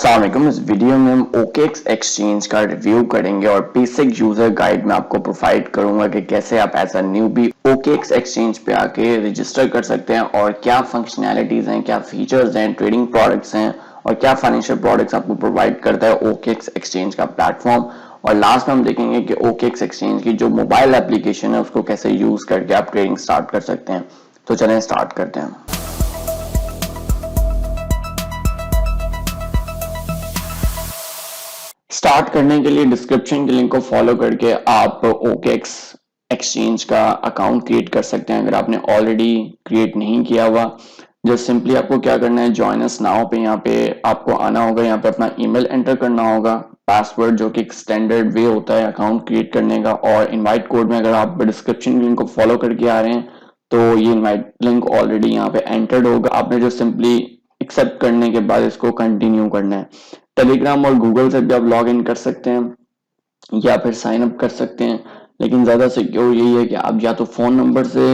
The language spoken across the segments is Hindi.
अस्सलाम वालेकुम। इस वीडियो में हम OKX एक्सचेंज का रिव्यू करेंगे और बेसिक यूजर गाइड में आपको प्रोवाइड करूंगा कि कैसे आप as a newbie OKX exchange पे आके रजिस्टर कर सकते हैं और क्या फंक्शनैलिटीज हैं, क्या फीचर्स हैं, ट्रेडिंग प्रोडक्ट्स हैं और क्या फाइनेंशियल प्रोडक्ट्स आपको प्रोवाइड करता है OKX एक्सचेंज का प्लेटफॉर्म। और लास्ट में हम देखेंगे कि OKX एक्सचेंज की जो मोबाइल एप्लीकेशन है उसको कैसे यूज करके आप ट्रेडिंग स्टार्ट कर सकते हैं। तो चलें स्टार्ट करते हैं। स्टार्ट करने के लिए डिस्क्रिप्शन के लिंक को फॉलो करके आप OKX एक्सचेंज का अकाउंट क्रिएट कर सकते हैं अगर आपने ऑलरेडी क्रिएट नहीं किया हुआ। जस्ट सिंपली आपको क्या करना है, जॉइन अस नाउ पे यहाँ पे आपको आना होगा। यहाँ पे अपना ईमेल एंटर करना होगा, पासवर्ड जो कि एक स्टैंडर्ड वे होता है अकाउंट क्रिएट करने का। और इनवाइट कोड में अगर आप डिस्क्रिप्शन के लिंक को फॉलो करके आ रहे हैं तो ये इनवाइट लिंक ऑलरेडी यहाँ पे एंटर्ड होगा। आपने जो सिंपली एक्सेप्ट करने के बाद इसको कंटिन्यू करना है। टेलीग्राम और गूगल से भी आप लॉग इन कर सकते हैं या फिर साइन अप कर सकते हैं, लेकिन ज्यादा सिक्योर यही है कि आप या तो फोन नंबर से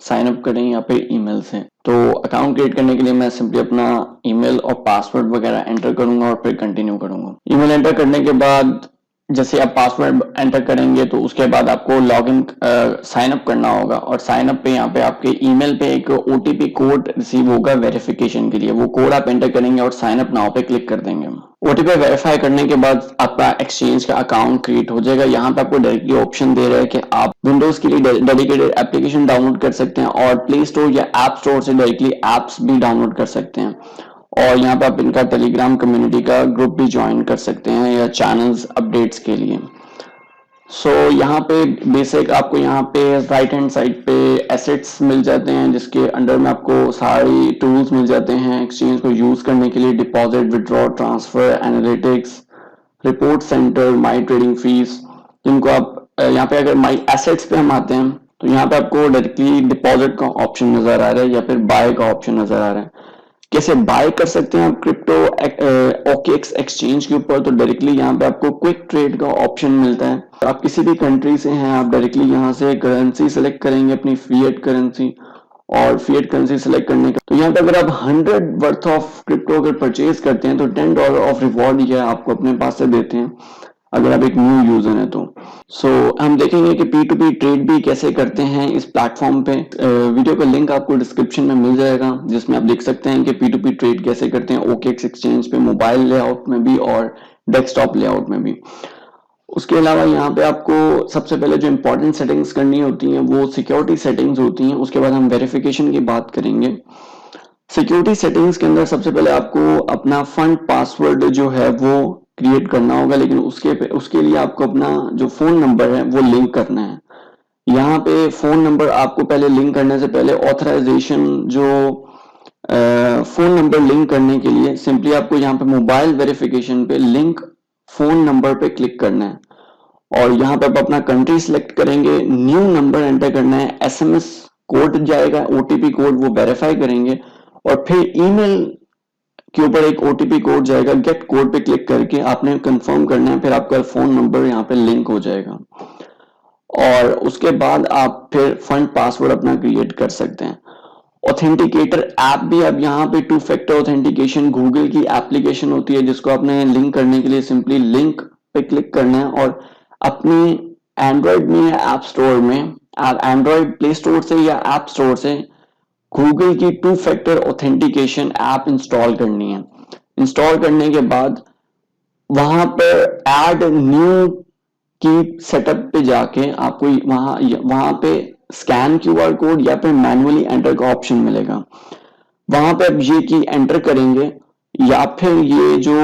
साइन अप करें या फिर ईमेल से। तो अकाउंट क्रिएट करने के लिए मैं सिंपली अपना ईमेल और पासवर्ड वगैरह एंटर करूंगा और फिर कंटिन्यू करूंगा। ईमेल एंटर करने के बाद जैसे आप पासवर्ड एंटर करेंगे तो उसके बाद आपको लॉग इन साइन अप करना होगा और साइन अप पे यहाँ पे आपके ईमेल पे एक OTP कोड रिसीव होगा वेरिफिकेशन के लिए। वो कोड आप एंटर करेंगे और साइन अप नाउ पे क्लिक कर देंगे। OTP वेरीफाई करने के बाद आपका एक्सचेंज का अकाउंट क्रिएट हो जाएगा। यहाँ पे आपको डायरेक्टली ऑप्शन दे रहा है कि आप विंडोज के लिए डेडिकेटेड एप्लीकेशन डाउनलोड कर सकते हैं और प्ले स्टोर या ऐप स्टोर से डायरेक्टली एप्स भी डाउनलोड कर सकते हैं। और यहाँ पे आप इनका टेलीग्राम कम्युनिटी का ग्रुप भी ज्वाइन कर सकते हैं या चैनल्स अपडेट्स के लिए। सो यहाँ पे बेसिक आपको यहाँ पे राइट हैंड साइड पे एसेट्स मिल जाते हैं जिसके अंडर में आपको सारी टूल्स मिल जाते हैं एक्सचेंज को यूज करने के लिए। Deposit, withdraw, transfer, analytics, report centre, my trading fees, जिनको आप यहाँ पे अगर माई एसेट्स पे हम आते हैं तो यहाँ पे आपको डायरेक्टली डिपॉजिट का ऑप्शन नजर आ रहा है या फिर बाय का ऑप्शन नजर आ रहा है। कैसे बाय कर सकते हैं आप क्रिप्टो OKX एक्सचेंज के ऊपर, तो डायरेक्टली यहाँ पे आपको क्विक ट्रेड का ऑप्शन मिलता है। तो आप किसी भी कंट्री से हैं, आप डायरेक्टली यहाँ से करेंसी सेलेक्ट करेंगे अपनी फिएट करेंसी और फिएट करेंसी सेलेक्ट करने का तो यहाँ पे अगर आप 100 वर्थ ऑफ क्रिप्टो अगर परचेज करते हैं तो $10 ऑफ रिवॉर्ड ये आपको अपने पास से देते हैं अगर आप एक न्यू यूजर हैं तो। सो हम देखेंगे कि P2P ट्रेड भी कैसे करते हैं इस प्लेटफॉर्म पे। वीडियो का लिंक आपको डिस्क्रिप्शन में मिल जाएगा जिसमें आप देख सकते हैं कि P2P ट्रेड कैसे करते हैं OKX एक्सचेंज पे, मोबाइल लेआउट में भी और डेस्कटॉप लेआउट में भी। उसके अलावा यहाँ पे आपको सबसे पहले जो इंपॉर्टेंट सेटिंग्स करनी होती हैं वो सिक्योरिटी सेटिंग्स होती हैं। उसके बाद हम वेरिफिकेशन की बात करेंगे। सिक्योरिटी सेटिंग्स के अंदर सबसे पहले आपको अपना फंड पासवर्ड जो है वो क्रिएट करना होगा, लेकिन उसके लिए आपको अपना जो फोन नंबर है वो लिंक करना है। यहाँ पे फोन नंबर आपको पहले लिंक करने से पहले ऑथराइजेशन जो फोन नंबर लिंक करने के लिए सिंपली आपको यहाँ पे मोबाइल वेरिफिकेशन पे लिंक फोन नंबर पे क्लिक करना है और यहाँ पे आप अपना कंट्री सिलेक्ट करेंगे, न्यू नंबर एंटर करना है, SMS कोड जाएगा, OTP कोड वो वेरीफाई करेंगे और फिर ईमेल के ऊपर एक OTP कोड जाएगा, गेट कोड पे क्लिक करके आपने कंफर्म करना है। फिर आपका फोन नंबर यहाँ पे लिंक हो जाएगा और उसके बाद आप फिर फंड पासवर्ड अपना क्रिएट कर सकते हैं। ऑथेंटिकेटर ऐप भी अब यहाँ पे 2 फैक्टर ऑथेंटिकेशन गूगल की एप्लीकेशन होती है जिसको आपने लिंक करने के लिए सिंपली लिंक पे क्लिक करना है और अपनी एंड्रॉइड में या ऐप स्टोर में, एंड्रॉइड प्ले स्टोर से या ऐप स्टोर से गूगल की 2 फैक्टर ऑथेंटिकेशन ऐप इंस्टॉल करनी है। इंस्टॉल करने के बाद वहां पर ऐड न्यू की सेटअप पे जाके आपको वहां पे स्कैन QR कोड या फिर मैन्युअली एंटर का ऑप्शन मिलेगा। वहां पे आप ये की एंटर करेंगे या फिर ये जो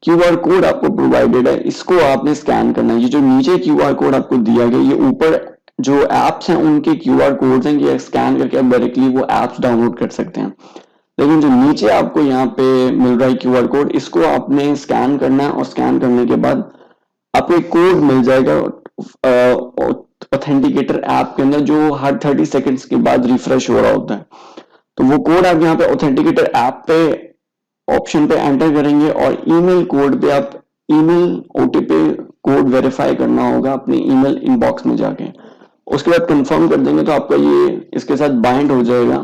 QR कोड आपको प्रोवाइडेड है इसको आपने स्कैन करना है। ये जो नीचे QR कोड आपको दिया गया, ये ऊपर जो एप्स हैं उनके QR कोड्स हैं, ये स्कैन करके आप डायरेक्टली वो एप्स डाउनलोड कर सकते हैं। लेकिन जो नीचे आपको यहाँ पे मिल रहा है QR कोड, इसको आपने स्कैन करना है और स्कैन करने के बाद आपको एक कोड मिल जाएगा ऑथेंटिकेटर ऐप के अंदर जो हर 30 सेकंड्स के बाद रिफ्रेश हो रहा होता है। तो वो कोड आप यहाँ पे ऑथेंटिकेटर ऐप पे ऑप्शन पे एंटर करेंगे और ईमेल कोड पे आप ईमेल OTP कोड वेरीफाई करना होगा अपने ईमेल इनबॉक्स में जाके। उसके बाद कंफर्म कर देंगे तो आपका ये इसके साथ बाइंड हो जाएगा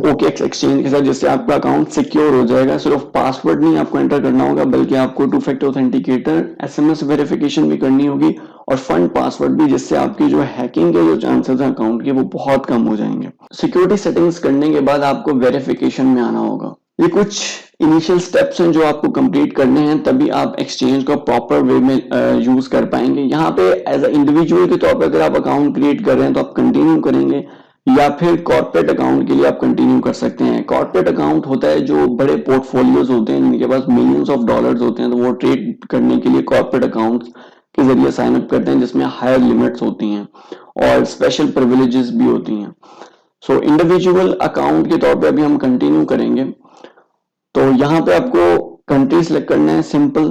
OKX एक्सचेंज के साथ, जिससे आपका अकाउंट सिक्योर हो जाएगा। सिर्फ पासवर्ड नहीं आपको एंटर करना होगा, बल्कि आपको two factor authenticator SMS verification भी करनी होगी, और फंड पासवर्ड भी, जिससे आपकी जो हैकिंग के जो चांसेस हैं अकाउंट के वो बहुत कम हो जाएंगे। सिक्योरिटी सेटिंग्स करने के बाद आपको वेरिफिकेशन में आना होगा। ये कुछ इनिशियल स्टेप्स हैं जो आपको कंप्लीट करने हैं, तभी आप एक्सचेंज को प्रॉपर वे में यूज कर पाएंगे। यहाँ पे एज अ इंडिविजुअल के तौर पर अगर आप अकाउंट क्रिएट कर रहे हैं तो आप कंटिन्यू करेंगे, या फिर कॉर्पोरेट अकाउंट के लिए आप कंटिन्यू कर सकते हैं। कॉर्पोरेट अकाउंट होता है जो बड़े पोर्टफोलियोज होते हैं जिनके पास मिलियंस ऑफ डॉलर्स होते हैं, तो वो ट्रेड करने के लिए कॉर्पोरेट अकाउंट के जरिए साइन अप करते हैं, जिसमें हायर लिमिट्स होती हैं और स्पेशल प्रिविलेजेस भी होती हैं। सो इंडिविजुअल अकाउंट के तौर पे अभी हम कंटिन्यू करेंगे। तो यहाँ पे आपको कंट्री सेलेक्ट करना है, सिंपल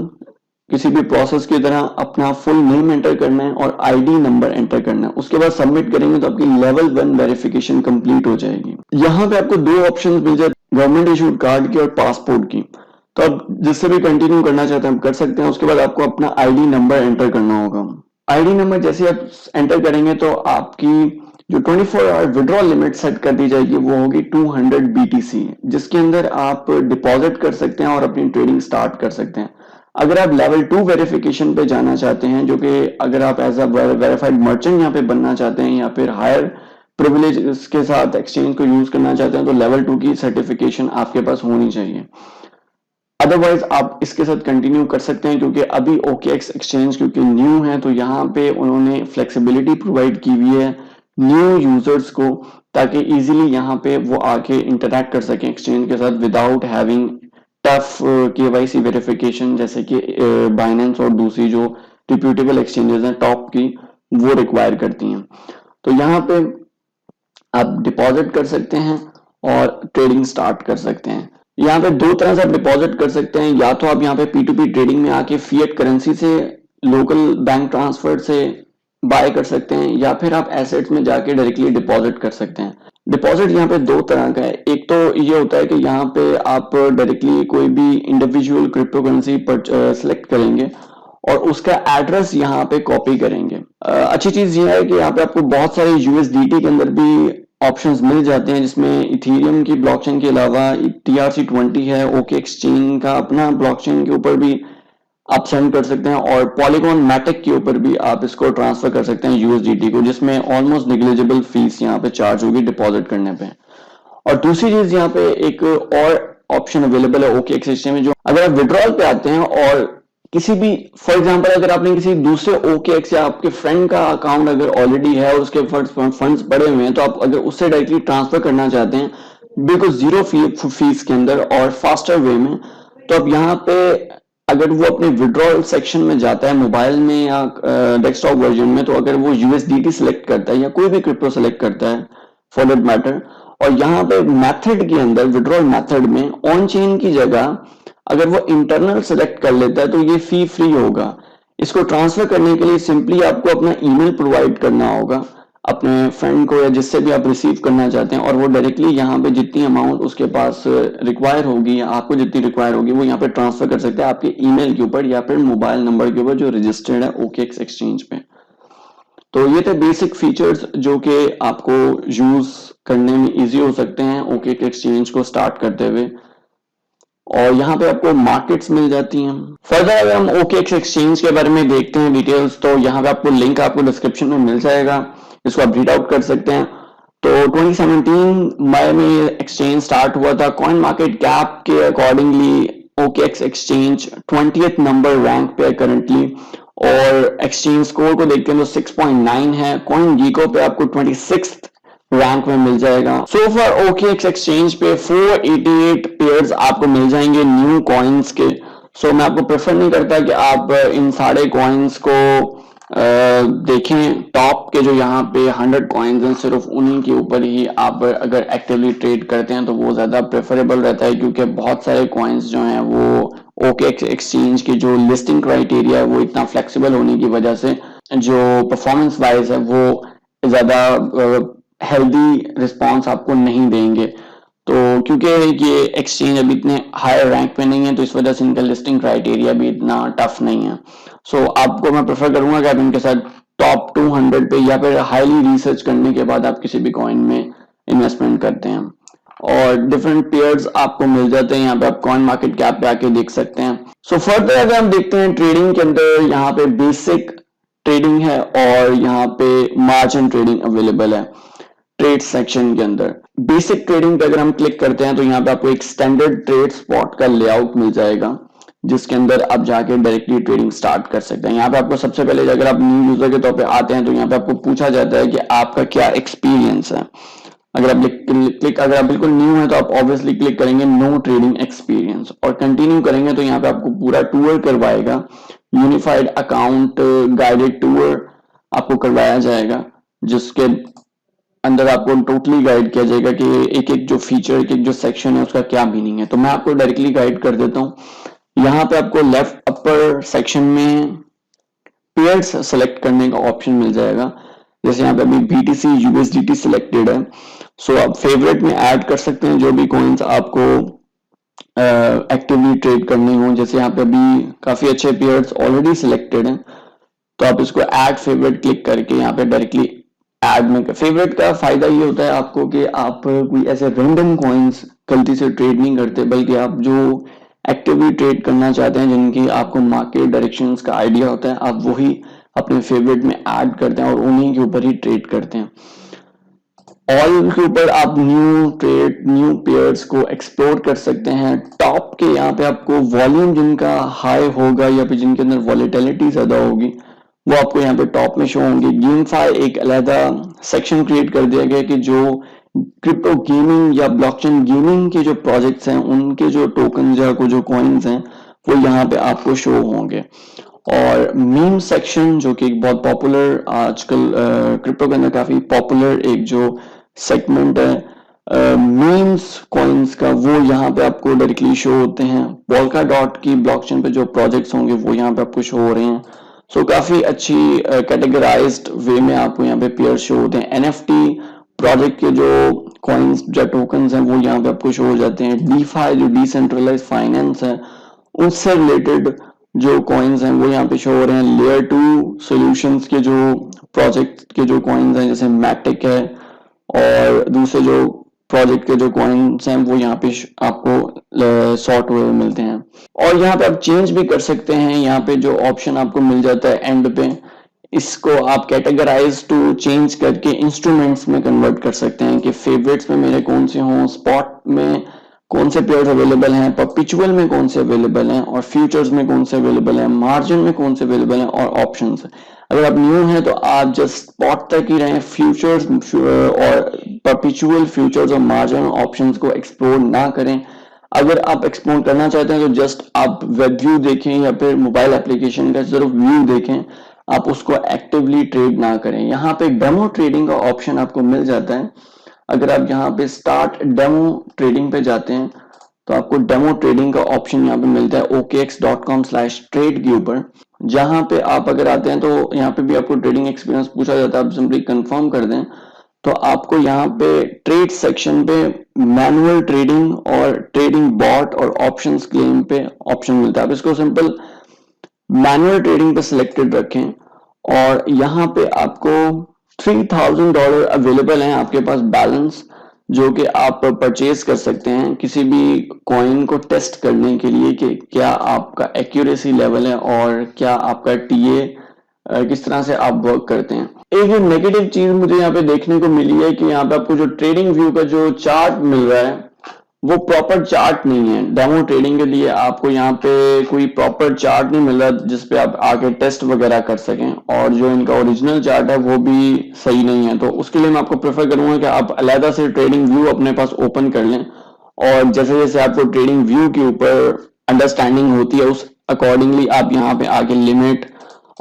किसी भी प्रोसेस की तरह अपना फुल नेम एंटर करना है और आईडी नंबर एंटर करना है। उसके बाद सबमिट करेंगे तो आपकी लेवल 1 वेरिफिकेशन कंप्लीट हो जाएगी। यहाँ पे आपको दो ऑप्शंस मिल जाते हैं, गवर्नमेंट इशूड कार्ड की और पासपोर्ट की। तो आप जिससे भी कंटिन्यू करना चाहते हैं आप कर सकते हैं। उसके बाद आपको अपना आईडी नंबर एंटर करना होगा। आईडी नंबर जैसे आप एंटर करेंगे तो आपकी जो 24 आवर विड्रॉल लिमिट सेट कर दी जाएगी वो होगी 200 BTC, जिसके अंदर आप डिपॉजिट कर सकते हैं और अपनी ट्रेडिंग स्टार्ट कर सकते हैं। अगर आप लेवल 2 वेरिफिकेशन पे जाना चाहते हैं, जो कि अगर आप एज अ वेरीफाइड मर्चेंट यहाँ पे बनना चाहते हैं या फिर हायर प्रिविलेज के साथ एक्सचेंज को यूज करना चाहते हैं, तो लेवल 2 की सर्टिफिकेशन आपके पास होनी चाहिए। अदरवाइज आप इसके साथ कंटिन्यू कर सकते हैं, क्योंकि अभी OKX एक्सचेंज क्योंकि न्यू है तो यहाँ पे उन्होंने फ्लेक्सिबिलिटी प्रोवाइड की हुई है न्यू यूजर्स को, ताकि इजीली यहाँ पे वो आके इंटरैक्ट कर सकें एक्सचेंज के साथ without having tough KYC verification, जैसे कि बाइनेंस और दूसरी जो रिप्यूटेबल एक्सचेंजेस हैं टॉप की, वो रिक्वायर करती हैं। तो यहाँ पे आप डिपॉजिट कर सकते हैं और ट्रेडिंग स्टार्ट कर सकते हैं। यहाँ पे दो तरह से आप डिपॉजिट कर सकते हैं, या तो आप यहाँ पे P2P ट्रेडिंग में आके फिएट करेंसी से लोकल बैंक ट्रांसफर से बाय कर सकते हैं, या फिर आप एसेट्स में जाके डायरेक्टली डिपॉजिट कर सकते हैं। डिपॉजिट यहाँ पे दो तरह का है। एक तो ये होता है कि यहाँ पे आप डायरेक्टली कोई भी इंडिविजुअल क्रिप्टो करेंसी सेलेक्ट करेंगे और उसका एड्रेस यहाँ पे कॉपी करेंगे। अच्छी चीज ये है कि यहाँ पे आपको बहुत सारे USDT के अंदर भी ऑप्शंस मिल जाते हैं, जिसमें इथेरियम की ब्लॉकचेन के अलावा TRC20 है, OKX चेन का अपना ब्लॉकचेन के ऊपर भी आप सेंड कर सकते हैं, और पॉलीगॉन मैटिक के ऊपर भी आप इसको ट्रांसफर कर सकते हैं USDT को, जिसमें ऑलमोस्ट निग्लिजिबल फीस यहाँ पे चार्ज होगी डिपॉजिट करने पे। और दूसरी चीज यहाँ पे एक और ऑप्शन अवेलेबल है OKX सिस्टम में, जो अगर आप विड्रॉल पे आते हैं और किसी भी फॉर एग्जांपल अगर आपने किसी दूसरे OKX या आपके फ्रेंड का अकाउंट अगर ऑलरेडी है और उसके फंड्स पड़े हुए हैं, तो आप अगर उससे डायरेक्टली ट्रांसफर करना चाहते हैं बिल्कुल जीरो फीस के अंदर और फास्टर वे में, तो आप यहाँ पे अगर वो अपने विड्रॉल सेक्शन में जाता है मोबाइल में या डेस्कटॉप वर्जन में, तो अगर वो USDT सेलेक्ट करता है या कोई भी क्रिप्टो सेलेक्ट करता है फॉर दैट मैटर, और यहाँ पे मेथड के अंदर विड्रॉल मेथड में ऑन चेन की जगह अगर वो इंटरनल सेलेक्ट कर लेता है तो ये फी फ्री होगा। इसको ट्रांसफर करने के लिए सिंपली आपको अपना ईमेल प्रोवाइड करना होगा अपने फ्रेंड को या जिससे भी आप रिसीव करना चाहते हैं, और वो डायरेक्टली यहाँ पे जितनी अमाउंट उसके पास रिक्वायर होगी या आपको जितनी रिक्वायर होगी वो यहाँ पे ट्रांसफर कर सकते हैं आपके ईमेल के ऊपर या फिर मोबाइल नंबर के ऊपर जो रजिस्टर्ड है OKX एक्सचेंज पे। तो ये थे बेसिक फीचर्स जो कि आपको यूज करने में इजी हो सकते हैं OKX एक्सचेंज को स्टार्ट करते हुए, और यहाँ पे आपको मार्केट्स मिल जाती हैं। फर्दर अगर हम OKX एक्सचेंज के बारे में देखते हैं डिटेल्स, तो यहाँ पे आपको लिंक आपको डिस्क्रिप्शन में मिल जाएगा, इसको आप रीड आउट कर सकते हैं। तो 2017 मई में एक्सचेंज स्टार्ट हुआ था। कॉइन मार्केट कैप के accordingly OKX exchange 20th number rank पे है करंटली, और एक्सचेंज स्कोर को देखते हैं तो 6.9 है। कॉइन गीको पे आपको 26th रैंक में मिल जाएगा। सो फॉर OKX एक्सचेंज पे 488 पेयर्स आपको मिल जाएंगे न्यू कॉइन्स के। सो मैं आपको प्रेफर नहीं करता कि आप इन सारे कॉइन्स को देखें। टॉप के जो यहाँ पे 100 कॉइन्स हैं सिर्फ उन्हीं के ऊपर ही आप अगर एक्टिवली ट्रेड करते हैं तो वो ज्यादा प्रेफरेबल रहता है, क्योंकि बहुत सारे कॉइन्स जो हैं वो OKX एक्सचेंज की जो लिस्टिंग क्राइटेरिया है वो इतना फ्लेक्सिबल होने की वजह से जो परफॉर्मेंस वाइज है वो ज्यादा हेल्दी रिस्पॉन्स आपको नहीं देंगे। तो क्योंकि ये एक्सचेंज अभी इतने हायर रैंक पे नहीं है तो इस वजह से इनका लिस्टिंग क्राइटेरिया भी इतना टफ नहीं है। सो आपको मैं प्रेफर करूंगा कि आप इनके साथ टॉप 200 पे या फिर हाईली रिसर्च करने के बाद आप किसी भी कॉइन में इन्वेस्टमेंट करते हैं। और डिफरेंट पेयर्स आपको मिल जाते हैं। यहाँ पे आप कॉइन मार्केट कैप पे आके देख सकते हैं। सो फर्दर अगर हम देखते हैं ट्रेडिंग के अंदर, यहाँ पे बेसिक ट्रेडिंग है और यहाँ पे मार्जिन ट्रेडिंग अवेलेबल है ट्रेड सेक्शन के अंदर। बेसिक ट्रेडिंग पे अगर हम क्लिक करते हैं तो यहाँ पे आपको एक स्टैंडर्ड ट्रेड स्पॉट का लेआउट मिल जाएगा, जिसके अंदर आप जाके डायरेक्टली ट्रेडिंग स्टार्ट कर सकते हैं। यहाँ पे आपको सबसे पहले अगर आप न्यू यूजर के तौर पे आते हैं तो यहाँ पे आपको पूछा जाता है कि आपका क्या एक्सपीरियंस है। अगर आप बिल्कुल न्यू है तो आप ऑब्वियसली क्लिक करेंगे नो ट्रेडिंग एक्सपीरियंस और कंटिन्यू करेंगे तो यहाँ पे आपको पूरा टूर करवाएगा, यूनिफाइड अकाउंट गाइडेड टूर आपको करवाया जाएगा, जिसके अंदर आपको टोटली गाइड किया जाएगा कि एक एक जो फीचर, एक एक जो सेक्शन है उसका क्या मीनिंग है। तो मैं आपको डायरेक्टली गाइड कर देता हूँ। यहाँ पे आपको लेफ्ट अपर सेक्शन में पेयर्स सेलेक्ट करने का ऑप्शन मिल जाएगा। जैसे यहाँ पे अभी BTC USDT सिलेक्टेड है, सो आप फेवरेट में ऐड कर सकते हैं जो भी कॉइन्स आपको एक्टिवली ट्रेड करने हो। जैसे यहाँ पे अभी काफी अच्छे पेयर्स ऑलरेडी सिलेक्टेड हैं, तो आप इसको ऐड फेवरेट क्लिक करके यहाँ पे डायरेक्टली ऐड में। फेवरेट का फायदा ये होता है आपको कि आप कोई ऐसे रैंडम कॉइन्स गलती से ट्रेड नहीं करते, बल्कि आप जो एक्टिवली ट्रेड करना चाहते हैं, जिनकी आपको मार्केट डायरेक्शंस का आइडिया होता है, आप वही अपने फेवरेट में ऐड करते हैं और उन्हीं के ऊपर ही ट्रेड करते हैं। ऑल के ऊपर आप न्यू पेयर्स को एक्सप्लोर कर सकते हैं। टॉप के यहाँ पे आपको वॉल्यूम जिनका हाई होगा या फिर जिनके अंदर वॉलेटिलिटी ज्यादा होगी वो आपको यहाँ पे टॉप में शो होंगे। गेमफाई एक अलहदा सेक्शन क्रिएट कर दिया गया कि जो क्रिप्टो गेमिंग या ब्लॉकचेन गेमिंग के जो प्रोजेक्ट्स हैं उनके जो टोकन या जो कॉइन्स हैं वो यहाँ पे आपको शो होंगे। और मीम सेक्शन जो कि एक बहुत पॉपुलर आजकल क्रिप्टो के अंदर काफी पॉपुलर एक जो सेगमेंट है मीम्स कॉइन्स का, वो यहाँ पे आपको डायरेक्टली शो होते हैं। पोल्का डॉट की ब्लॉकचेन पे जो प्रोजेक्ट्स होंगे वो यहाँ पे आपको शो हो रहे हैं। सो काफी अच्छी कैटेगराइज्ड वे में आपको यहाँ पे पेयर शो होते हैं। NFT प्रोजेक्ट के जो कॉइन्स या टोकन्स हैं वो यहाँ पे आपको शो हो जाते हैं। डीफाई जो डिसेंट्रलाइज फाइनेंस है उससे रिलेटेड जो कॉइन्स हैं वो यहाँ पे शो हो रहे हैं। लेयर 2 सॉल्यूशंस के जो प्रोजेक्ट के जो कॉइन्स हैं जैसे मैटिक है और दूसरे जो प्रोजेक्ट के जो कॉइन्स हैं वो यहाँ पे आपको सॉर्ट हुए मिलते हैं। और यहाँ पे आप चेंज भी कर सकते हैं। यहाँ पे जो ऑप्शन आपको मिल जाता है एंड पे, इसको आप कैटेगराइज टू चेंज करके इंस्ट्रूमेंट्स में कन्वर्ट कर सकते हैं कि फेवरेट्स में मेरे कौन से हों, स्पॉट में कौन से पेयर्स अवेलेबल हैं, परपिचुअल में कौन से अवेलेबल हैं और फ्यूचर्स में कौन से अवेलेबल हैं, मार्जिन में कौन से अवेलेबल हैं और ऑप्शंस। अगर आप न्यू हैं तो आप जस्ट स्पॉट तक ही रहें, फ्यूचर्स और परपिचुअल फ्यूचर्स और मार्जिन ऑप्शंस को एक्सप्लोर ना करें। अगर आप एक्सप्लोर करना चाहते हैं तो जस्ट आप वेब व्यू देखें या फिर मोबाइल एप्लीकेशन का सिर्फ व्यू देखें, आप उसको एक्टिवली ट्रेड ना करें। यहाँ पे डेमो ट्रेडिंग का ऑप्शन आपको मिल जाता है। अगर आप यहाँ पे स्टार्ट डेमो ट्रेडिंग पे जाते हैं तो आपको डेमो ट्रेडिंग का ऑप्शन यहाँ पे मिलता है okx.com/trade के ऊपर। जहां पे आप अगर आते हैं तो यहाँ पे भी आपको ट्रेडिंग एक्सपीरियंस पूछा जाता है, आप सिंपली कंफर्म कर दें तो आपको यहाँ पे ट्रेड सेक्शन पे मैनुअल ट्रेडिंग और ट्रेडिंग बॉट और ऑप्शंस क्लेम पे ऑप्शन मिलता है। आप इसको सिंपल मैनुअल ट्रेडिंग पे सिलेक्टेड रखें और यहाँ पे आपको $3000 अवेलेबल है आपके पास बैलेंस, जो कि आप परचेज कर सकते हैं किसी भी कॉइन को टेस्ट करने के लिए कि क्या आपका एक्यूरेसी लेवल है और क्या आपका टीए किस तरह से आप वर्क करते हैं। एक नेगेटिव चीज मुझे यहाँ पे देखने को मिली है कि यहाँ पे आपको जो ट्रेडिंग व्यू का जो चार्ट मिल रहा है वो प्रॉपर चार्ट नहीं है। डेमो ट्रेडिंग के लिए आपको यहाँ पे कोई प्रॉपर चार्ट नहीं मिल रहा जिसपे आप आके टेस्ट वगैरह कर सकें, और जो इनका ओरिजिनल चार्ट है वो भी सही नहीं है। तो उसके लिए मैं आपको प्रेफर करूंगा कि आप अलग से ट्रेडिंग व्यू अपने पास ओपन कर लें और जैसे जैसे आपको ट्रेडिंग व्यू के ऊपर अंडरस्टैंडिंग होती है उस अकॉर्डिंगली आप यहाँ पे आके लिमिट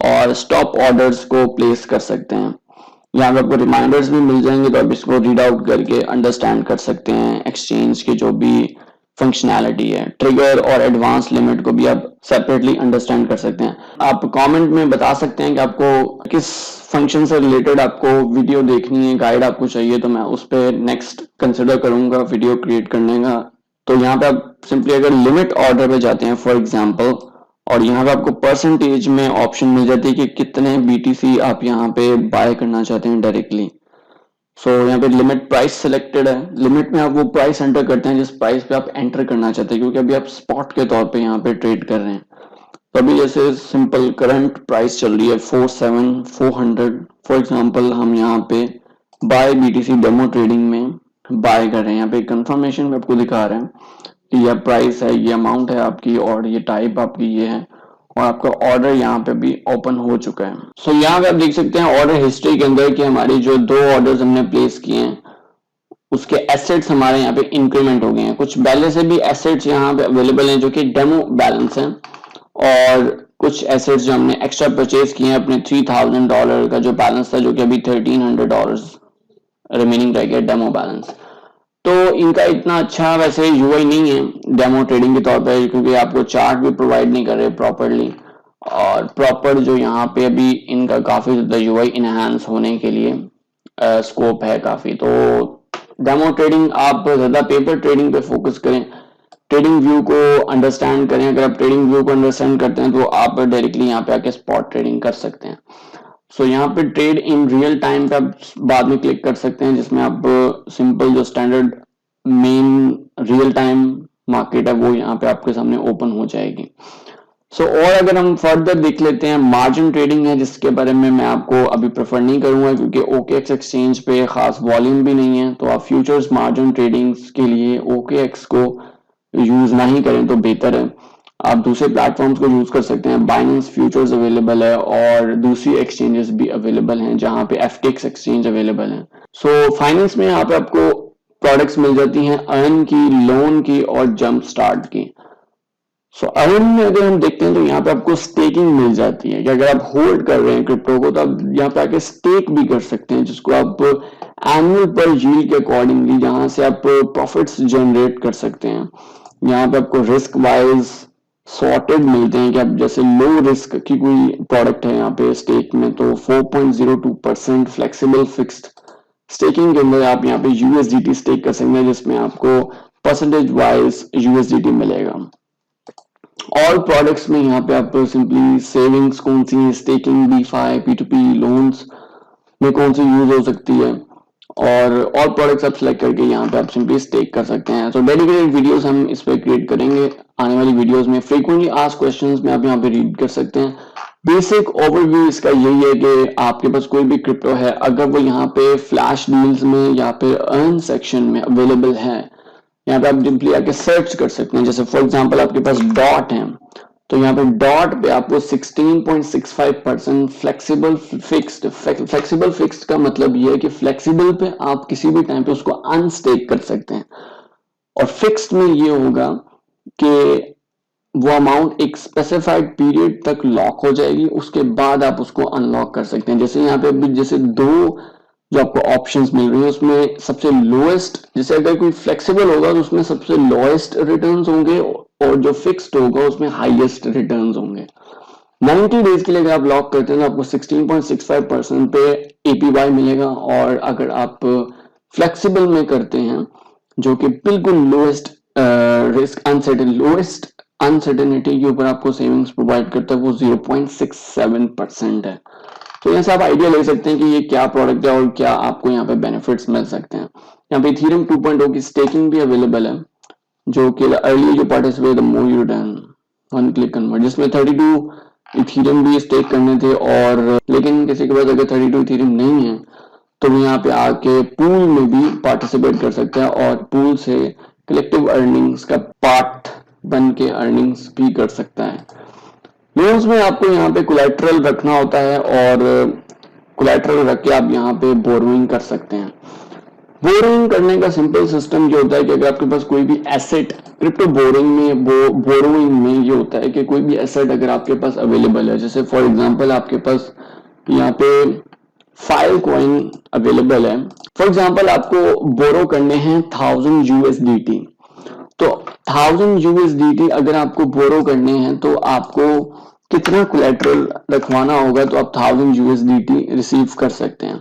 और स्टॉप ऑर्डर्स को प्लेस कर सकते हैं। यहाँ पे आपको रिमाइंडर्स भी मिल जाएंगे तो आप इसको रीड आउट करके अंडरस्टैंड कर सकते हैं। एक्सचेंज की जो भी फंक्शनैलिटी है, ट्रिगर और एडवांस लिमिट को भी आप सेपरेटली अंडरस्टैंड कर सकते हैं। आप कमेंट में बता सकते हैं कि आपको किस फंक्शन से रिलेटेड आपको वीडियो देखनी है, गाइड आपको चाहिए, तो मैं उस पर नेक्स्ट कंसिडर करूंगा वीडियो क्रिएट करने का। तो यहाँ पे आप सिंपली अगर लिमिट ऑर्डर पे जाते हैं फॉर एग्जाम्पल, और यहाँ पे आपको परसेंटेज में ऑप्शन मिल जाती है कि कितने BTC आप यहाँ पे बाय करना चाहते हैं डायरेक्टली। सो यहाँ पे लिमिट प्राइस सिलेक्टेड है। लिमिट में आप वो प्राइस एंटर करते हैं जिस प्राइस पे आप एंटर करना चाहते हैं, क्योंकि अभी आप स्पॉट के तौर पे यहाँ पे ट्रेड कर रहे हैं। तो अभी जैसे सिंपल करंट प्राइस चल रही है 47400, फॉर एग्जांपल हम यहाँ पे बाय बीटीसी डेमो ट्रेडिंग में बाय कर रहे हैं। यहाँ पे कंफर्मेशन में आपको दिखा रहे हैं कि यह प्राइस है, ये अमाउंट है आपकी, और ये टाइप आपकी ये है, और आपका ऑर्डर यहाँ पे भी ओपन हो चुका है। सो यहाँ पे आप देख सकते हैं ऑर्डर हिस्ट्री के अंदर कि हमारी जो 2 ऑर्डर्स हमने प्लेस किए हैं उसके एसेट्स हमारे यहाँ पे इंक्रीमेंट हो गए हैं। कुछ पहले से भी एसेट्स यहाँ पे अवेलेबल हैं जो कि डेमो बैलेंस हैं, और कुछ एसेट्स जो हमने एक्स्ट्रा परचेज किए हैं अपने $3000 का जो बैलेंस था, जो कि अभी $1300 रिमेनिंग रह गया डेमो बैलेंस। तो इनका इतना अच्छा वैसे यूआई नहीं है डेमो ट्रेडिंग के तौर पर, क्योंकि आपको चार्ट भी प्रोवाइड नहीं कर रहे प्रॉपरली, और प्रॉपर जो यहाँ पे अभी इनका काफी ज्यादा यूआई इनहांस होने के लिए स्कोप है काफी। तो डेमो ट्रेडिंग आप ज्यादा पेपर ट्रेडिंग पे फोकस करें, ट्रेडिंग व्यू को अंडरस्टैंड करें। अगर आप ट्रेडिंग व्यू को अंडरस्टैंड करते हैं तो आप डायरेक्टली यहाँ पे आके स्पॉट ट्रेडिंग कर सकते हैं। सो यहाँ पे ट्रेड इन रियल टाइम पे आप बाद में क्लिक कर सकते हैं, जिसमें आप सिंपल जो standard main real time market है वो यहाँ पे आपके सामने ओपन हो जाएगी। सो और अगर हम फर्दर देख लेते हैं मार्जिन ट्रेडिंग है, जिसके बारे में मैं आपको अभी प्रेफर नहीं करूंगा क्योंकि OKX एक्सचेंज पे खास वॉल्यूम भी नहीं है। तो आप फ्यूचर्स मार्जिन ट्रेडिंग के लिए OKX को यूज ना ही करें तो बेहतर है। आप दूसरे प्लेटफॉर्म्स को यूज कर सकते हैं। बाइनेंस फ्यूचर्स अवेलेबल है और दूसरी एक्सचेंजेस भी अवेलेबल हैं जहां पे FTX एक्सचेंज अवेलेबल है। सो फाइनेंस में यहाँ पे आपको प्रोडक्ट्स मिल जाती हैं अर्न की, लोन की और जंप स्टार्ट की। सो अर्न में अगर हम देखते हैं तो यहाँ पे आपको स्टेकिंग मिल जाती है कि अगर आप होल्ड कर रहे हैं क्रिप्टो को तो आप यहाँ पे आके स्टेक भी कर सकते हैं, जिसको आप एनुअल पर यील्ड के अकॉर्डिंगली जहां से आप प्रॉफिट्स जनरेट कर सकते हैं। यहाँ पे आपको रिस्क वाइज सॉर्टेड मिलते हैं कि आप जैसे लो रिस्क की कोई प्रोडक्ट है यहाँ पे स्टेक में तो 4.02% फ्लेक्सिबल फिक्स्ड स्टेकिंग के अंदर आप यहाँ पे USDT स्टेक कर सकते हैं, जिसमें आपको परसेंटेज वाइज USDT मिलेगा। ऑल प्रोडक्ट्स में यहाँ पे आप सिंपली सेविंग्स कौन सी, स्टेकिंग, डीफाई, P2P लोन्स में कौन सी यूज हो सकती है, और ऑल प्रोडक्ट्स आप सिलेक्ट करके यहाँ पे आप सिंपली स्टेक कर सकते हैं। तो डेडिकेटेड वीडियोस हम इस पे क्रिएट करेंगे आने वाली वीडियोस में। फ्रीक्वेंटली आस्क्ड क्वेश्चंस में आप यहाँ पे रीड कर सकते हैं। बेसिक ओवरव्यू इसका यही है कि आपके पास कोई भी क्रिप्टो है, अगर वो यहाँ पे फ्लैश डील्स में या फिर अर्न सेक्शन में अवेलेबल है, यहाँ पे आप सिंपली आके सर्च कर सकते हैं। जैसे फॉर एग्जांपल आपके पास डॉट है तो यहाँ पे डॉट पे आपको 16.65% फ्लेक्सिबल फिक्स्ड, फ्लेक्सिबल फिक्स्ड का मतलब ये है कि फ्लेक्सिबल पे आप किसी भी टाइम पे उसको अनस्टेक कर सकते हैं, और फिक्स्ड में ये होगा कि वो अमाउंट एक स्पेसिफाइड पीरियड तक लॉक हो जाएगी, उसके बाद आप उसको अनलॉक कर सकते हैं। जैसे यहाँ पे अभी जैसे 2 जो आपको ऑप्शंस मिल रही है उसमें सबसे लोएस्ट, जैसे अगर कोई फ्लेक्सिबल होगा तो उसमें सबसे लोएस्ट रिटर्न्स होंगे और जो फिक्स्ड होगा उसमें हाईएस्ट रिटर्न्स होंगे। 90 डेज के लिए अगर आप लॉक करते हैं तो आपको 16.65% पे APY मिलेगा, और अगर आप फ्लेक्सिबल में करते हैं जो कि बिल्कुल लोएस्ट रिस्क लोएस्ट अनसर्टेनिटी के ऊपर आपको सेविंग्स प्रोवाइड करता है, वो 0.67% है। तो यहाँ से आप आइडिया ले सकते हैं कि ये क्या प्रोडक्ट है और क्या आपको यहाँ पे बेनिफिट्स मिल सकते हैं। यहाँ पे इथेरियम 2.0 की स्टेकिंग भी अवेलेबल है, जो कि अर्ली जो participate the more you done one click convert, जिसमें 32 इथेरियम भी स्टेक करने थे, और लेकिन किसी के पास अगर 32 इथेरियम नहीं है तो वो यहाँ पे आके पूल में भी पार्टिसिपेट कर सकते हैं और पूल से कलेक्टिव अर्निंग्स का पार्ट बन के अर्निंग्स भी कर सकता है। लोन्स में आपको यहाँ पे कोलैटरल रखना होता है और कोलैटरल रख के आप यहाँ पे बोरोइंग कर सकते हैं। बोरोइंग करने का सिंपल सिस्टम ये होता है कि अगर आपके पास कोई भी एसेट, क्रिप्टो बोरोइंग में बोरोइंग में ये होता है कि कोई भी एसेट अगर आपके पास अवेलेबल है, जैसे फॉर एग्जांपल आपके पास यहाँ पे फाइल कॉइन अवेलेबल है, फॉर एग्जांपल आपको बोरो करने हैं 1000 USDT, तो 1000 USDT अगर आपको बोरो करने हैं तो आपको कितना कोलैटरल रखवाना होगा, तो आप 1000 USDT रिसीव कर सकते हैं।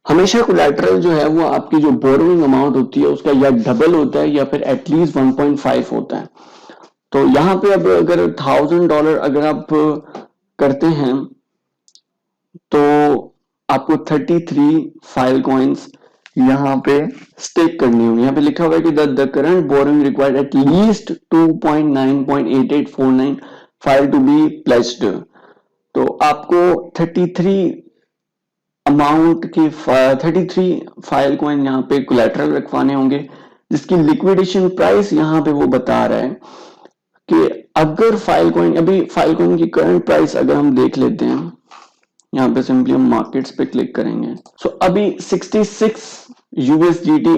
हमेशा कोलैटरल जो है वो आपकी जो बोरोइंग अमाउंट होती है उसका या डबल होता है या फिर एटलीस्ट 1.5 होता है। तो यहाँ पे अब अगर $1000 अगर आप करते हैं तो आपको 33 फाइल कॉइन्स यहाँ पे स्टेक करनी होगी। यहाँ पे लिखा हुआ है कि the current borrowing required at least 2.9.8849 file to be pledged. तो आपको 33 अमाउंट की 33 फाइल कॉइन यहाँ पे कोलैटरल रखवाने होंगे, जिसकी लिक्विडेशन प्राइस यहाँ पे वो बता रहा है कि अगर फाइल कॉइन, अभी फाइल कॉइन की करंट प्राइस अगर हम देख लेते हैं, यहाँ पे सिंपली हम मार्केट्स पे क्लिक करेंगे। सो अभी 66 यूएसडीटी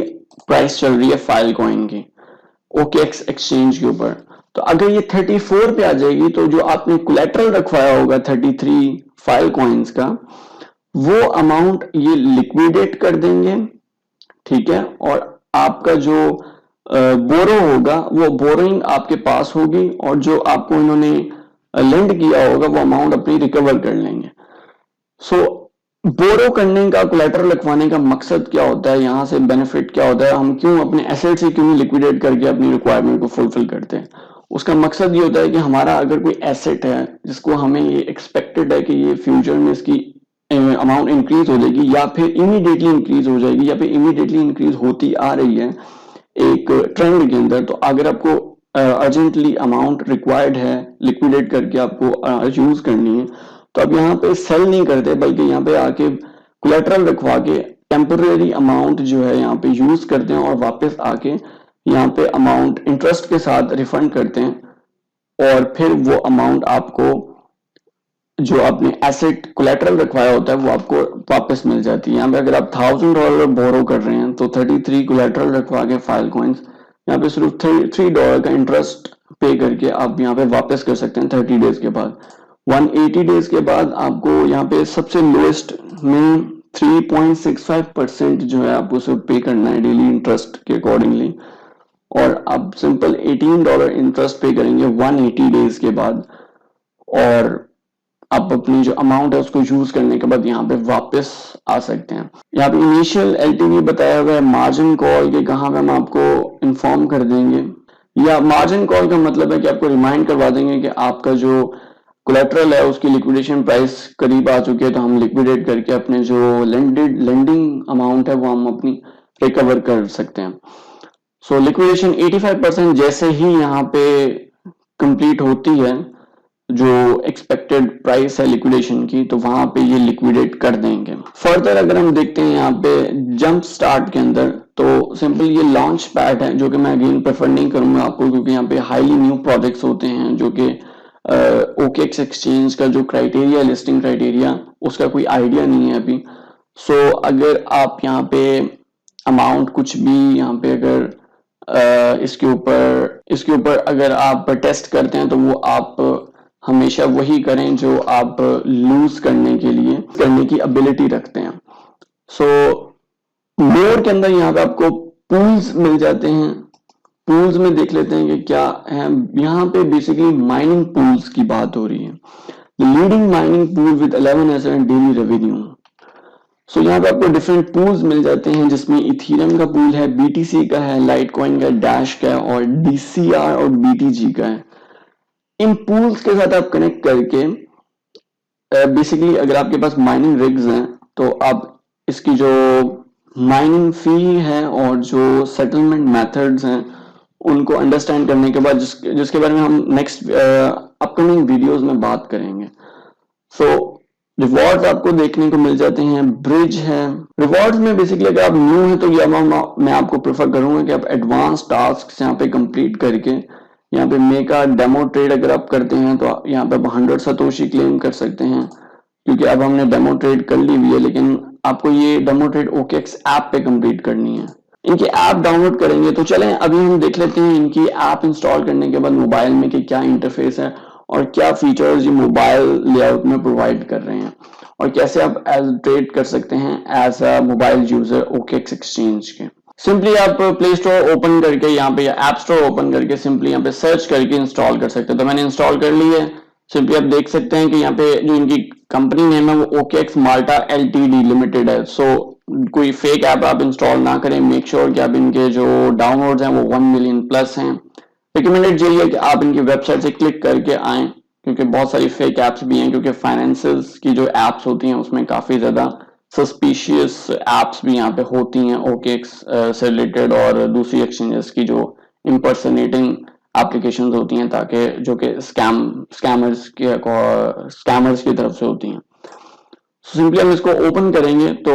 प्राइस चल रही है फाइल कॉइन की ओकेएक्स एक्सचेंज के ऊपर। तो अगर ये 34 पे आ जाएगी तो जो आपने कोलैटरल रखवाया होगा 33 फाइल कॉइन्स का, वो अमाउंट ये लिक्विडेट कर देंगे, ठीक है, और आपका जो बोरो होगा वो बोरोइंग आपके पास होगी, और जो आपको इन्होंने लेंड किया होगा वो अमाउंट अपनी रिकवर कर लेंगे। सो बोरो करने का, कोलैटरल रखवाने का मकसद क्या होता है, यहाँ से बेनिफिट क्या होता है, हम क्यों अपने एसेट से क्यों लिक्विडेट करके अपनी रिक्वायरमेंट को फुलफिल करते हैं। उसका मकसद ये होता है कि हमारा अगर कोई एसेट है जिसको हमें ये एक्सपेक्टेड है कि ये फ्यूचर में इसकी अमाउंट इंक्रीज हो जाएगी, या फिर इमीडिएटली इंक्रीज हो जाएगी, या फिर इमीडिएटली इंक्रीज होती आ रही है एक ट्रेंड के अंदर, तो अगर आपको अर्जेंटली अमाउंट रिक्वायर्ड है लिक्विडेट करके आपको यूज करनी है, तो अब यहाँ पे सेल नहीं करते, बल्कि यहाँ पे आके कोलैटरल रखवा के टेम्पररी अमाउंट जो है यहाँ पे यूज करते हैं, और वापस आके यहाँ पे अमाउंट इंटरेस्ट के साथ रिफंड करते हैं, और फिर वो अमाउंट आपको, जो आपने एसेट कोलैटरल रखवाया होता है, वो आपको वापस मिल जाती है। यहाँ पे अगर आप $1000 बोरो कर रहे हैं तो 33 कोलैटरल रखवा के फाइल कॉइन्स यहाँ पे सिर्फ $3 का इंटरेस्ट पे करके आप यहाँ पे वापस कर सकते हैं 30 डेज के बाद। 180 डेज के बाद आपको यहाँ पे सबसे लोएस्ट में 3.65% जो है आपको सिर्फ पे करना है डेली इंटरेस्ट के अकॉर्डिंगली, और आप सिंपल $18 इंटरेस्ट पे करेंगे 180 डेज के बाद, और आप अपनी जो अमाउंट है उसको यूज करने के बाद यहाँ पे वापस आ सकते हैं। यहाँ पे इनिशियल एलटीवी बताया हुआ है, मार्जिन कॉल के कहाँ पे हम आपको इन्फॉर्म कर देंगे, या मार्जिन कॉल का मतलब है कि आपको रिमाइंड करवा देंगे कि आपका जो कोलैटरल है उसकी लिक्विडेशन प्राइस करीब आ चुकी है, तो हम लिक्विडेट करके अपने जो लेंडिंग अमाउंट है वो हम अपनी रिकवर कर सकते हैं। सो लिक्विडेशन 85% जैसे ही यहाँ पे कंप्लीट होती है, जो एक्सपेक्टेड प्राइस है लिक्विडेशन की, तो वहां पे ये लिक्विडेट कर देंगे। फर्दर अगर हम देखते हैं यहाँ पे जंप स्टार्ट के अंदर, तो सिंपल ये लॉन्च पैड है, जो कि मैं अगेन प्रेफर नहीं करूंगा आपको, क्योंकि यहाँ पे हाईली न्यू प्रोजेक्ट्स होते हैं, जो कि ओकेएक्स एक्सचेंज का जो क्राइटेरिया, लिस्टिंग क्राइटेरिया, उसका कोई आइडिया नहीं है अभी। सो अगर आप यहाँ पे अमाउंट कुछ भी यहाँ पे अगर इसके ऊपर अगर आप टेस्ट करते हैं, तो वो आप हमेशा वही करें जो आप लूज करने की एबिलिटी रखते हैं। सो मोर के अंदर यहाँ पे आपको पूल्स मिल जाते हैं। पूल्स में देख लेते हैं कि क्या है। यहाँ पे बेसिकली माइनिंग पूल्स की बात हो रही है। Leading mining pool with 11% daily revenue. So यहाँ पे आपको डिफरेंट पूल्स मिल जाते हैं, जिसमें इथेरियम का पूल है, बीटीसी का है, लाइटकॉइन का, डैश का है, और डीसीआर और बीटीजी का है। इन पूल्स के साथ आप कनेक्ट करके बेसिकली अगर आपके पास माइनिंग रिग्स हैं, तो आप इसकी जो माइनिंग फी है और जो सेटलमेंट मेथड्स हैं उनको अंडरस्टैंड करने के बाद, जिसके बारे में हम नेक्स्ट अपकमिंग वीडियोस में बात करेंगे। सो रिवॉर्ड्स आपको देखने को मिल जाते हैं, ब्रिज है। रिवॉर्ड्स में बेसिकली अगर आप न्यू है तो ये मैं आपको प्रेफर करूंगा कि आप एडवांस टास्क यहाँ पे कंप्लीट करके यहाँ पे मेक अ डेमो ट्रेड अगर आप करते हैं, तो यहाँ पे 100 सतोशी क्लेम कर सकते हैं, क्योंकि अब हमने डेमो ट्रेड कर ली हुई है, लेकिन आपको ये डेमो ट्रेड ओकेएक्स ऐप पे कंप्लीट करनी है। इनकी ऐप डाउनलोड करेंगे, तो चलें अभी हम देख लेते हैं इनकी ऐप इंस्टॉल करने के बाद मोबाइल में कि क्या इंटरफेस है और क्या फीचर्स ये मोबाइल लेआउट में प्रोवाइड कर रहे हैं, और कैसे आप एज ट्रेड कर सकते हैं as a mobile user OKX exchange के। सिंपली आप प्ले स्टोर ओपन करके यहाँ पे, या ऐप स्टोर ओपन करके सिंपली यहाँ पे सर्च करके इंस्टॉल कर सकते हैं। तो मैंने इंस्टॉल कर ली है। सिंपली आप देख सकते हैं कि यहाँ पे जो इनकी कंपनी नेम है वो ओकेएक्स माल्टा एलटीडी लिमिटेड है। सो कोई फेक ऐप आप इंस्टॉल ना करें, मेक श्योर कि आप इनके जो डाउनलोड्स हैं वो 1 मिलियन प्लस हैं। रिकमेंडेड यही है कि आप इनकी वेबसाइट से क्लिक करके आए, क्योंकि बहुत सारी फेक ऐप्स भी हैं, क्योंकि फाइनेंसेस की जो ऐप्स होती हैं उसमें काफी ज्यादा सस्पिशियस एप्स भी यहाँ पे होती हैं OKX से रिलेटेड और दूसरी एक्सचेंजेस की जो इम्पर्सनेटिंग एप्लीकेशंस होती हैं ताकि जो कि स्कैमर्स की तरफ से होती हैं। सिंपली हम इसको ओपन करेंगे तो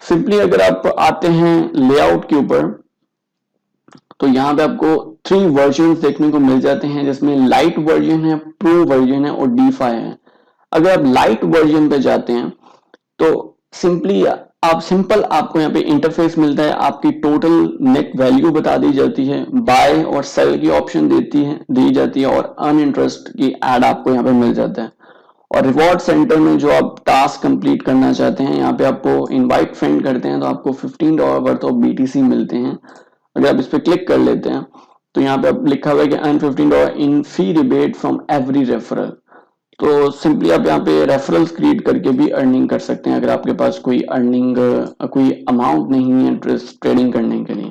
सिंपली अगर आप आते हैं लेआउट के ऊपर तो यहाँ पे आपको 3 वर्जन देखने को मिल जाते हैं, जिसमें लाइट वर्जन है, प्रो वर्जन है और DeFi है। अगर आप लाइट वर्जन पे जाते हैं तो सिंपली आपको यहाँ पे इंटरफेस मिलता है, आपकी टोटल नेट वैल्यू बता दी जाती है, बाय और सेल की ऑप्शन दी जाती है और अर्न इंटरेस्ट की ऐड आपको यहाँ पे मिल जाता है। और रिवॉर्ड सेंटर में जो आप टास्क कंप्लीट करना चाहते हैं, यहाँ पे आपको इनवाइट फ्रेंड करते हैं तो आपको $15 वर्थ ऑफ BTC मिलते हैं। अगर आप इस पर क्लिक कर लेते हैं तो यहाँ पे आप लिखा हुआ है कि earn $15 in fee rebate from every referral. तो सिंपली आप यहाँ पे रेफरल्स क्रिएट करके भी अर्निंग कर सकते हैं अगर आपके पास कोई अमाउंट नहीं है ट्रेडिंग करने के लिए।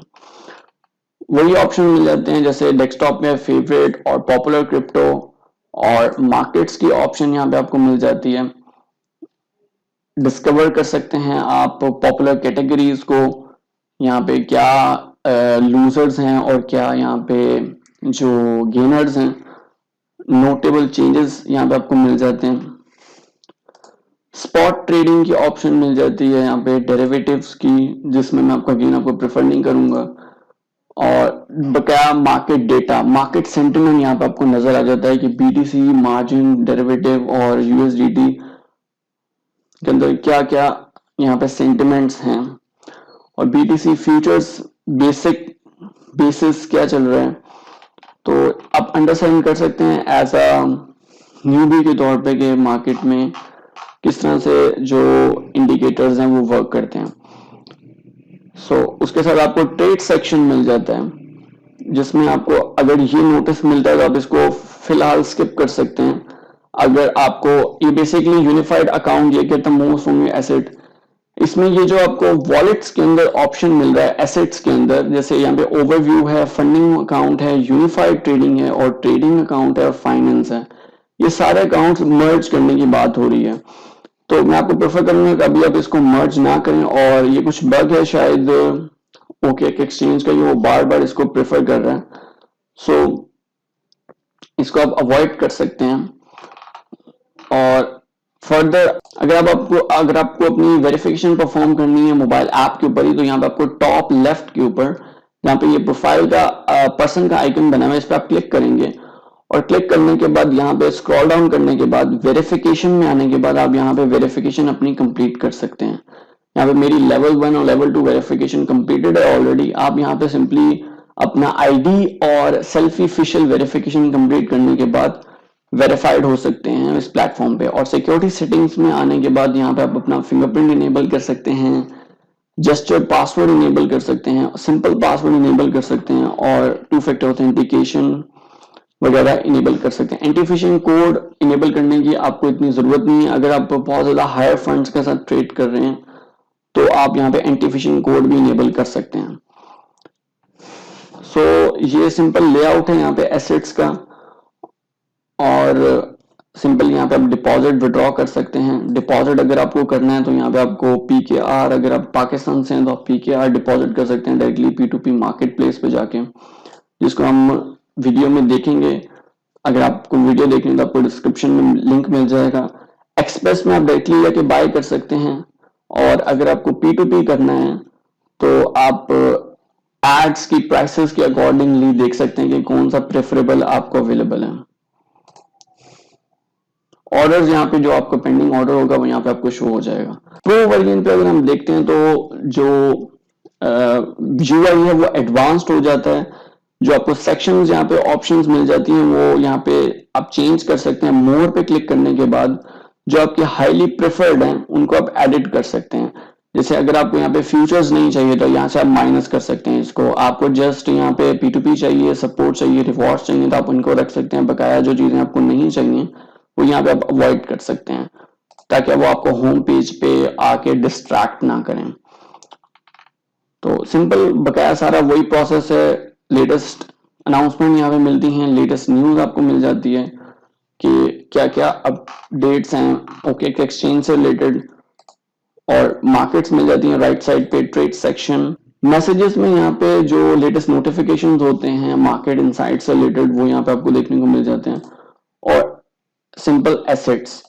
वही ऑप्शन मिल जाते हैं जैसे डेस्कटॉप में फेवरेट और पॉपुलर क्रिप्टो और मार्केट्स की ऑप्शन यहाँ पे आपको मिल जाती है। डिस्कवर कर सकते हैं आप पॉपुलर कैटेगरीज को, यहाँ पे क्या लूजर्स हैं और क्या यहाँ पे जो गेनर्स हैं। नोटेबल चेंजेस यहाँ पे आपको मिल जाते हैं। स्पॉट ट्रेडिंग की ऑप्शन मिल जाती है यहाँ पे डेरिवेटिव्स की, जिसमें मैं आपको प्रेफर नहीं करूंगा। और बकाया मार्केट डेटा, मार्केट सेंटिमेंट यहाँ पे आपको नजर आ जाता है कि BTC, मार्जिन, डेरिवेटिव और USDT के अंदर क्या क्या यहाँ पे सेंटिमेंट्स हैं और BTC फ्यूचर्स बेसिस क्या चल रहा है। तो आप अंडरस्टैंड कर सकते हैं एज अ न्यूबी के तौर पे कि मार्केट में किस तरह से जो इंडिकेटर्स हैं वो वर्क करते हैं। उसके साथ आपको ट्रेड सेक्शन मिल जाता है, जिसमें आपको अगर ये नोटिस मिलता है तो आप इसको फिलहाल स्किप कर सकते हैं। अगर आपको ये बेसिकली यूनिफाइड अकाउंट ये कहता है मोस्ट होंगे एसेट, इसमें ये जो आपको वॉलेट्स के अंदर ऑप्शन मिल रहा है एसेट्स के अंदर, जैसे यहाँ पे ओवरव्यू है, फंडिंग अकाउंट है, यूनिफाइड ट्रेडिंग है और ट्रेडिंग अकाउंट है और फाइनेंस है, ये सारे अकाउंट्स मर्ज करने की बात हो रही है। तो मैं आपको प्रेफर करूंगा कि अभी आप इसको मर्ज ना करें, और ये कुछ बग है शायद OKX एक्सचेंज का, ये वो बार बार इसको प्रेफर कर रहा है। इसको आप अवॉइड कर सकते हैं। और फर्दर अगर आपको अपनी वेरिफिकेशन परफॉर्म करनी है मोबाइल ऐप के ऊपर ही, तो यहाँ पे आपको टॉप लेफ्ट के ऊपर यहाँ पे ये प्रोफाइल का पर्सन का आइकन बना हुआ है, इस पर आप क्लिक करेंगे और क्लिक करने के बाद यहाँ पे स्क्रॉल डाउन करने के बाद वेरिफिकेशन में आने के बाद आप यहाँ पे वेरिफिकेशन अपनी कंप्लीट कर सकते हैं। यहाँ पे मेरी लेवल 1 और लेवल 2 वेरिफिकेशन कंप्लीटेड है ऑलरेडी। आप यहाँ पे सिंपली अपना ID और सेल्फी फेशियल वेरिफिकेशन कंप्लीट करने के बाद वेरीफाइड हो सकते हैं इस प्लेटफॉर्म पे। और सिक्योरिटी सेटिंग्स में आने के बाद यहाँ पे आप अपना फिंगरप्रिंट इनेबल कर सकते हैं, जेस्चर पासवर्ड इनेबल कर सकते हैं, सिंपल पासवर्ड इनेबल कर सकते हैं और 2 फैक्टर ऑथेंटिकेशन वगैरह इनेबल कर सकते हैं। एंटी फिशिंग कोड इनेबल करने की आपको इतनी जरूरत नहीं है। अगर आप बहुत ज्यादा हायर फंड्स के साथ ट्रेड कर रहे हैं तो आप यहाँ पे एंटी फिशिंग कोड भी इनेबल कर सकते हैं। ये सिंपल लेआउट है यहाँ पे एसेट्स का। और सिंपल यहाँ पे आप डिपॉजिट विड्रॉ कर सकते हैं। डिपॉजिट अगर आपको करना है तो यहाँ पे आपको PKR, अगर आप पाकिस्तान से हैं तो आप PKR डिपॉजिट कर सकते हैं डायरेक्टली P2P मार्केट प्लेस पे जाके, जिसको हम वीडियो में देखेंगे। अगर आपको वीडियो देखनी है तो आपको डिस्क्रिप्शन में लिंक मिल जाएगा। एक्सप्रेस में आप डायरेक्टली जाके बाय कर सकते हैं। और अगर आपको P2P करना है तो आप एड्स की प्राइसेस के अकॉर्डिंगली देख सकते हैं कि कौन सा प्रेफरेबल आपको अवेलेबल है। ऑर्डर्स यहाँ पे जो आपका पेंडिंग ऑर्डर होगा वो यहाँ पे आपको शो हो जाएगा। प्रो वर्जन पे अगर हम देखते हैं तो जो UI है वो एडवांस्ड हो जाता है। जो आपको सेक्शंस यहाँ पे ऑप्शंस मिल जाती हैं वो यहाँ पे आप चेंज कर सकते हैं। मोर पे क्लिक करने के बाद जो आपके हाईली प्रेफर्ड हैं उनको आप एडिट कर सकते हैं। जैसे अगर आपको यहाँ पे फ्यूचर्स नहीं चाहिए तो यहाँ से आप माइनस कर सकते हैं इसको। आपको जस्ट यहाँ पे P2P चाहिए, सपोर्ट चाहिए, रिवॉर्ड चाहिए तो आप उनको रख सकते हैं। बकाया जो चीजें आपको नहीं चाहिए वो यहाँ पे आप अवॉइड कर सकते हैं ताकि वो आपको होम पेज पे आके डिस्ट्रैक्ट ना करें। तो सिंपल बकाया सारा वही प्रोसेस है। लेटेस्ट अनाउंसमेंट यहाँ पे मिलती हैं, लेटेस्ट न्यूज आपको मिल जाती है कि क्या क्या अपडेट्स हैं OKX एक्सचेंज से रिलेटेड। और मार्केट्स मिल जाती हैं राइट साइड पे, ट्रेड सेक्शन, मैसेजेस में यहाँ पे जो लेटेस्ट नोटिफिकेशंस होते हैं मार्केट इनसाइट से रिलेटेड वो यहाँ पे आपको देखने को मिल जाते हैं, और सिंपल एसेट्स।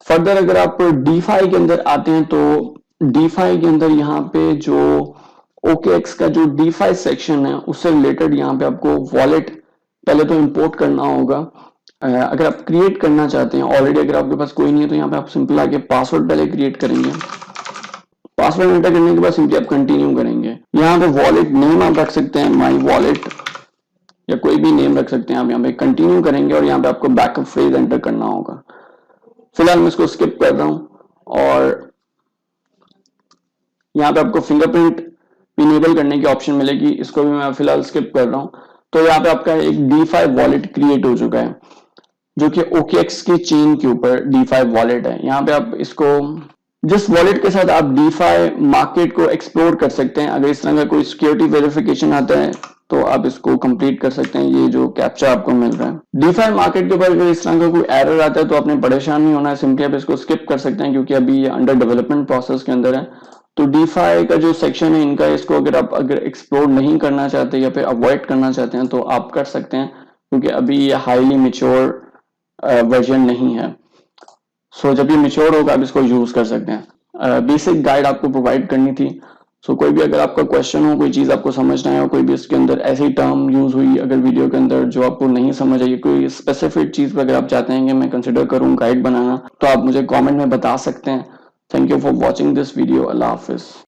फर्दर अगर आप डीफाई के अंदर आते हैं तो डीफाई के अंदर यहाँ पे जो OKX का जो डीफाई सेक्शन है उससे रिलेटेड यहाँ पे आपको वॉलेट पहले तो इंपोर्ट करना होगा। अगर आप क्रिएट करना चाहते हैं, ऑलरेडी अगर आपके पास कोई नहीं है तो यहाँ पे आप सिंपल आके पासवर्ड पहले क्रिएट करेंगे। पासवर्ड एंटर करने के बाद सिंपली आप कंटिन्यू करेंगे। यहाँ पे वॉलेट नेम आप रख सकते हैं, माई वॉलेट या कोई भी नेम रख सकते हैं आप। यहाँ पे कंटिन्यू करेंगे और यहाँ पे आपको बैकअप फ्रेज एंटर करना होगा। फिलहाल मैं इसको स्किप कर रहा हूं और यहाँ पे आपको फिंगरप्रिंट इनेबल करने की ऑप्शन मिलेगी, इसको भी मैं फिलहाल स्किप कर रहा हूं। तो यहाँ पे आपका एक DeFi वॉलेट क्रिएट हो चुका है जो कि OKX की चेन के ऊपर DeFi वॉलेट है। यहाँ पे आप इसको जिस वॉलेट के साथ आप DeFi मार्केट को एक्सप्लोर कर सकते हैं, अगर इस तरह का कोई सिक्योरिटी वेरिफिकेशन आता है तो आप इसको कंप्लीट कर सकते हैं। ये जो कैप्चा आपको मिल रहा है DeFi मार्केट के ऊपर, अगर इस तरह का कोई एरर आता है तो आपने परेशान नहीं होना है, सिंपली आप इसको स्किप कर सकते हैं क्योंकि अभी ये अंडर डेवलपमेंट प्रोसेस के अंदर है। तो DeFi का जो सेक्शन है इनका, इसको अगर एक्सप्लोर नहीं करना चाहते या फिर अवॉइड करना चाहते हैं तो आप कर सकते हैं क्योंकि अभी ये हाईली मेच्योर वर्जन नहीं है। सो जब ये मेच्योर होगा आप इसको यूज कर सकते हैं। बेसिक गाइड आपको प्रोवाइड करनी थी। सो कोई भी अगर आपका क्वेश्चन हो, कोई चीज आपको समझना है, कोई भी इसके अंदर ऐसी टर्म यूज हुई अगर वीडियो के अंदर जो आपको नहीं समझ आई, कोई स्पेसिफिक चीज पर अगर आप चाहते हैं कि मैं कंसिडर करूं गाइड बनाना, तो आप मुझे कमेंट में बता सकते हैं। Thank you for watching this video. Allah Hafiz.